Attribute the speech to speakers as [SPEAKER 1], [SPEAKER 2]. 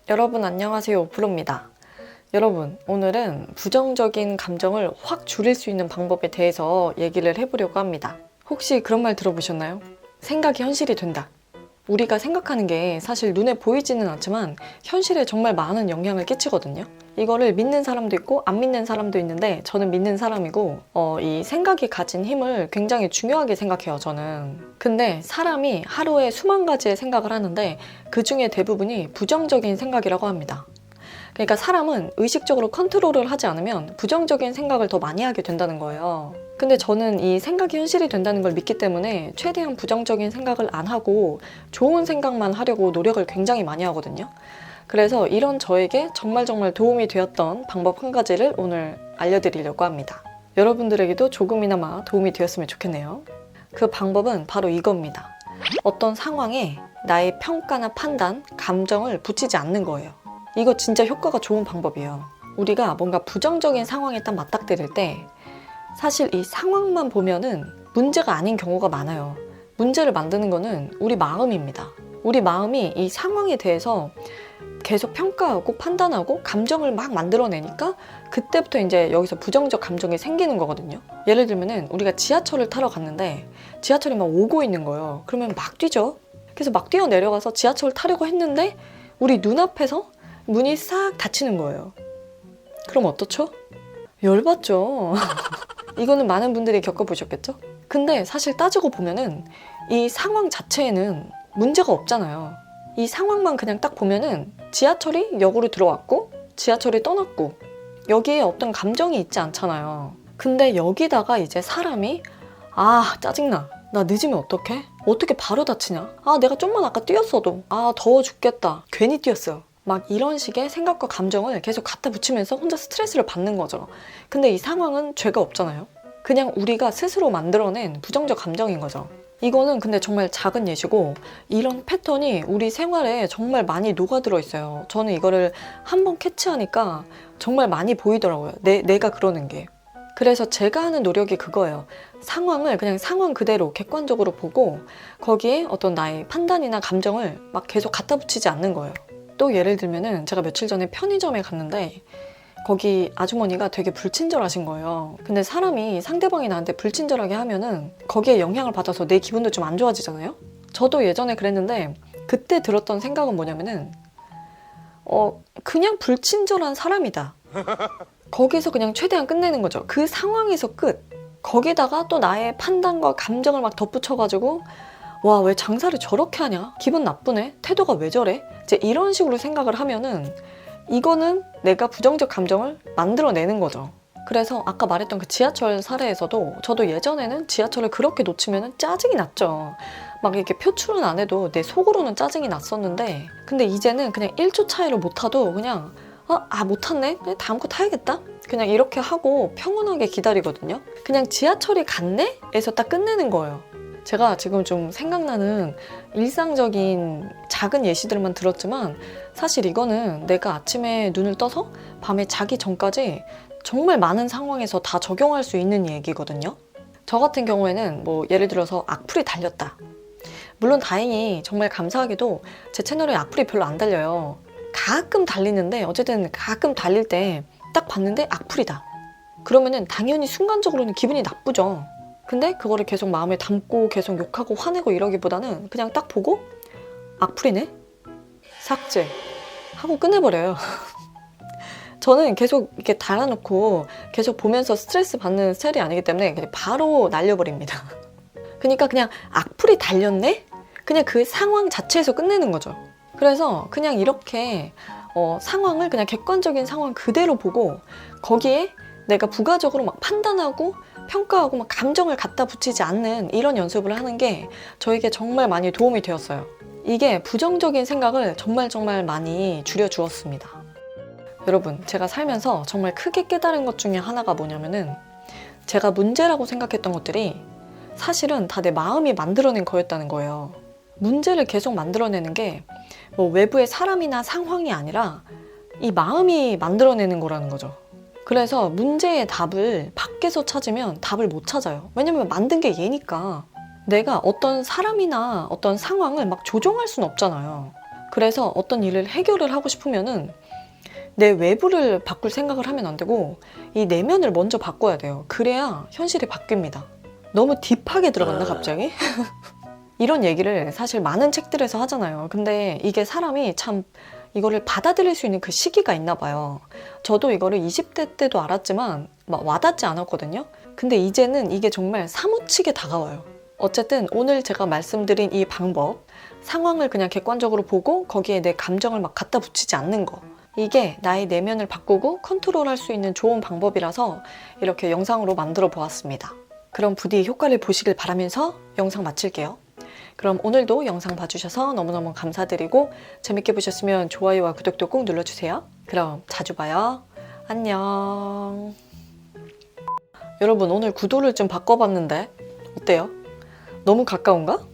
[SPEAKER 1] 여러분 안녕하세요, 오프로입니다. 여러분, 오늘은 부정적인 감정을 확 줄일 수 있는 방법에 대해서 얘기를 해보려고 합니다. 혹시 그런 말 들어보셨나요? 생각이 현실이 된다. 우리가 생각하는 게 사실 눈에 보이지는 않지만 현실에 정말 많은 영향을 끼치거든요. 이거를 믿는 사람도 있고 안 믿는 사람도 있는데 저는 믿는 사람이고 이 생각이 가진 힘을 굉장히 중요하게 생각해요, 저는. 근데 사람이 하루에 수만 가지의 생각을 하는데 그 중에 대부분이 부정적인 생각이라고 합니다. 그러니까 사람은 의식적으로 컨트롤을 하지 않으면 부정적인 생각을 더 많이 하게 된다는 거예요. 근데 저는 이 생각이 현실이 된다는 걸 믿기 때문에 최대한 부정적인 생각을 안 하고 좋은 생각만 하려고 노력을 굉장히 많이 하거든요. 그래서 이런 저에게 정말 도움이 되었던 방법 한 가지를 오늘 알려드리려고 합니다. 여러분들에게도 조금이나마 도움이 되었으면 좋겠네요. 그 방법은 바로 이겁니다. 어떤 상황에 나의 평가나 판단, 감정을 붙이지 않는 거예요. 이거 진짜 효과가 좋은 방법이에요. 우리가 뭔가 부정적인 상황에 딱 맞닥뜨릴 때 사실 이 상황만 보면은 문제가 아닌 경우가 많아요. 문제를 만드는 거는 우리 마음입니다. 우리 마음이 이 상황에 대해서 계속 평가하고 판단하고 감정을 막 만들어내니까 그때부터 이제 여기서 부정적 감정이 생기는 거거든요. 예를 들면은 우리가 지하철을 타러 갔는데 지하철이 막 오고 있는 거예요. 그러면 막 뛰죠. 그래서 막 뛰어 내려가서 지하철을 타려고 했는데 우리 눈앞에서 문이 싹 닫히는 거예요. 그럼 어떻죠? 열받죠. 이거는 많은 분들이 겪어보셨겠죠? 근데 사실 따지고 보면은 이 상황 자체에는 문제가 없잖아요. 이 상황만 그냥 딱 보면은 지하철이 역으로 들어왔고 지하철이 떠났고 여기에 어떤 감정이 있지 않잖아요. 근데 여기다가 이제 사람이 짜증나. 나 늦으면 어떡해? 어떻게 바로 다치냐? 내가 좀만 아까 뛰었어도 더워 죽겠다. 괜히 뛰었어요. 막 이런 식의 생각과 감정을 계속 갖다 붙이면서 혼자 스트레스를 받는 거죠. 근데 이 상황은 죄가 없잖아요. 그냥 우리가 스스로 만들어낸 부정적 감정인 거죠. 이거는 근데 정말 작은 예시고 이런 패턴이 우리 생활에 정말 많이 녹아들어 있어요. 저는 이거를 한번 캐치하니까 정말 많이 보이더라고요. 내가 그러는 게. 그래서 제가 하는 노력이 그거예요. 상황을 그냥 상황 그대로 객관적으로 보고 거기에 어떤 나의 판단이나 감정을 막 계속 갖다 붙이지 않는 거예요. 또 예를 들면은 제가 며칠 전에 편의점에 갔는데 거기 아주머니가 되게 불친절하신 거예요. 근데 사람이 상대방이 나한테 불친절하게 하면은 거기에 영향을 받아서 내 기분도 좀 안 좋아지잖아요? 저도 예전에 그랬는데 그때 들었던 생각은 뭐냐면은 그냥 불친절한 사람이다. 거기서 그냥 최대한 끝내는 거죠. 그 상황에서 끝. 거기다가 또 나의 판단과 감정을 막 덧붙여가지고 와, 왜 장사를 저렇게 하냐? 기분 나쁘네? 태도가 왜 저래? 이제 이런 식으로 생각을 하면은 이거는 내가 부정적 감정을 만들어내는 거죠. 그래서 아까 말했던 그 지하철 사례에서도 저도 예전에는 지하철을 그렇게 놓치면은 짜증이 났죠. 막 이렇게 표출은 안 해도 내 속으로는 짜증이 났었는데 근데 이제는 그냥 1초 차이를 못 타도 그냥 못 탔네? 다음 거 타야겠다? 그냥 이렇게 하고 평온하게 기다리거든요. 그냥 지하철이 갔네? 에서 딱 끝내는 거예요. 제가 지금 좀 생각나는 일상적인 작은 예시들만 들었지만 사실 이거는 내가 아침에 눈을 떠서 밤에 자기 전까지 정말 많은 상황에서 다 적용할 수 있는 얘기거든요. 저 같은 경우에는 뭐 예를 들어서 악플이 달렸다. 물론 다행히 정말 감사하게도 제 채널에 악플이 별로 안 달려요. 가끔 달리는데 어쨌든 가끔 달릴 때 딱 봤는데 악플이다. 그러면은 당연히 순간적으로는 기분이 나쁘죠. 근데 그거를 계속 마음에 담고 계속 욕하고 화내고 이러기보다는 그냥 딱 보고 악플이네? 삭제 하고 끝내버려요. 저는 계속 이렇게 달아놓고 계속 보면서 스트레스 받는 스타일이 아니기 때문에 그냥 바로 날려버립니다. 그러니까 그냥 악플이 달렸네? 그냥 그 상황 자체에서 끝내는 거죠. 그래서 그냥 이렇게 상황을 그냥 객관적인 상황 그대로 보고 거기에 내가 부가적으로 막 판단하고 평가하고 막 감정을 갖다 붙이지 않는 이런 연습을 하는 게 저에게 정말 많이 도움이 되었어요. 이게 부정적인 생각을 정말 많이 줄여주었습니다. 여러분, 제가 살면서 정말 크게 깨달은 것 중에 하나가 뭐냐면은 제가 문제라고 생각했던 것들이 사실은 다 내 마음이 만들어낸 거였다는 거예요. 문제를 계속 만들어내는 게 뭐 외부의 사람이나 상황이 아니라 이 마음이 만들어내는 거라는 거죠. 그래서 문제의 답을 밖에서 찾으면 답을 못 찾아요. 왜냐면 만든 게 얘니까. 내가 어떤 사람이나 어떤 상황을 막 조종할 수는 없잖아요. 그래서 어떤 일을 해결을 하고 싶으면은 내 외부를 바꿀 생각을 하면 안 되고 이 내면을 먼저 바꿔야 돼요. 그래야 현실이 바뀝니다. 너무 딥하게 들어갔나 갑자기? 이런 얘기를 사실 많은 책들에서 하잖아요. 근데 이게 사람이 참 이거를 받아들일 수 있는 그 시기가 있나 봐요. 저도 이거를 20대 때도 알았지만 막 와닿지 않았거든요. 근데 이제는 이게 정말 사무치게 다가와요. 어쨌든 오늘 제가 말씀드린 이 방법, 상황을 그냥 객관적으로 보고 거기에 내 감정을 막 갖다 붙이지 않는 거, 이게 나의 내면을 바꾸고 컨트롤할 수 있는 좋은 방법이라서 이렇게 영상으로 만들어 보았습니다. 그럼 부디 효과를 보시길 바라면서 영상 마칠게요. 그럼 오늘도 영상 봐주셔서 너무너무 감사드리고 재밌게 보셨으면 좋아요와 구독도 꼭 눌러주세요. 그럼 자주 봐요. 안녕. 여러분, 오늘 구도를 좀 바꿔봤는데 어때요? 너무 가까운가?